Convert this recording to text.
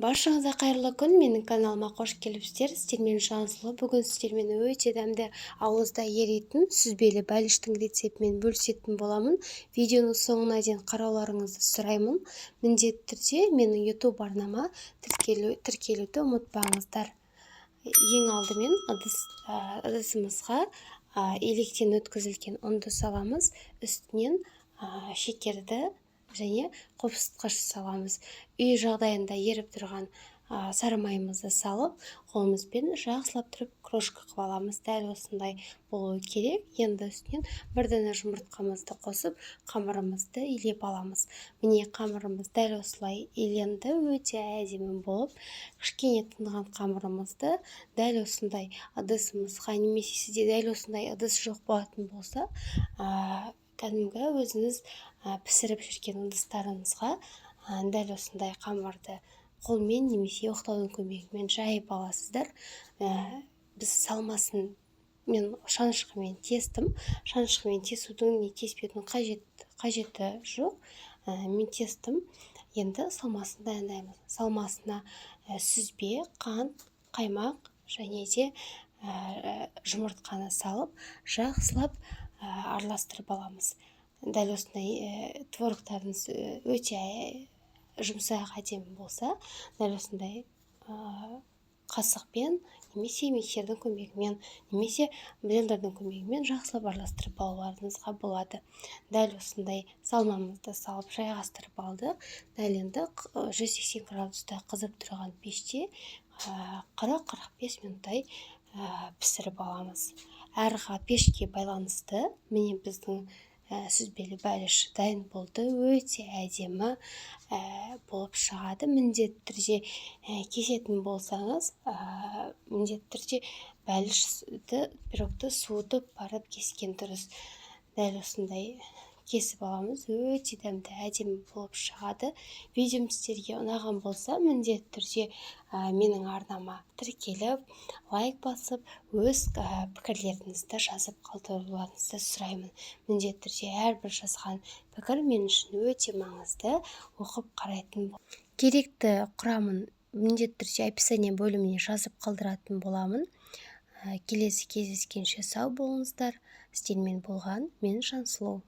Баршаңызға қайырлы күн. Менің каналыма қош келіпсіздер. Сіздермен Жансұлу. Бүгін сіздермен өте дәмді ауызда еритін сүзбелі бәліштің рецептімен бөлісетін боламын. Видеоның соңына дейін қарауларыңызды сұраймын. Міндетті түрде менің YouTube арнама тіркелуді ұмытпаңыздар. Ең алдымен ыдысымызға електен өткізілген ұнды саламыз. Үстінен шекерді және қопсытқыш саламыз. Үй жағдайында еріп тұрған сары майымызды салып, қолымызбен жақсылап тұрып крошка қылып аламыз. Дәл осындай болуы керек. Енді үстінен бір дана жұмыртқамызды қосып, қамырымызды илеп аламыз. Міне қамырымыз дәл осылай иленді, өте әдемі болып. Кішкене тынған қамырымызды дәл осындай ыдысымызға, немесе сізде дәл осындай ыдыс жоқ болатын болса, кәдімгі өзіңіз пісіріп жүрген ыдыстарыңызға дәл осындай қамырды қолмен немесе оқтаудың көмегімен жайып аласыздар. Біз салмасын мен шанышқымен тестім. Шанышқымен тесудің не теспеудің қажеті жоқ. Мен тестім. Енді салмасын дайындаймыз. Салмасына сүзбе, қант, қаймақ және де жұмыртқаны салып, жақсылап араластырып аламыз. Дәл осындай творогтарыңыз өте жұмсақ әдемі болса, дәл осындай қасықпен немесе миксердің көмегімен, немесе блендердің көмегімен жақсылап араластырып алуларыңызға болады. Дәл осындай салмамызды салып жайғастырып алдық. Дәл енді 180 градуста қызып тұрған пеште 40-45 минуттай пісіріп аламыз. Әрға пешке байланысты міне біздің сүзбелі бәліш дайын болды. Өте әдемі болып шығады. Міндетті түрде кесетін болсаңыз, міндетті түрде бәлішті, пирогты суытып барып кескен дұрыс. Дәл осындай кесіп аламыз. Өте дәмді әдемі болып шығады. Видеом сіздерге ұнаған болса, міндетті түрде менің арнама тіркеліп, лайк басып, өз пікірлеріңізді жазып қалдыруларыңызды сұраймын. Міндетті түрде әрбір жазған пікір мен үшін өте маңызды, оқып қарайтын. Керекті құрамын міндетті түрде описание бөліміне жазып қалдыратын боламын. Келесі кездескенше сау болыңыздар. Сіздермен болған мен Жансұлу.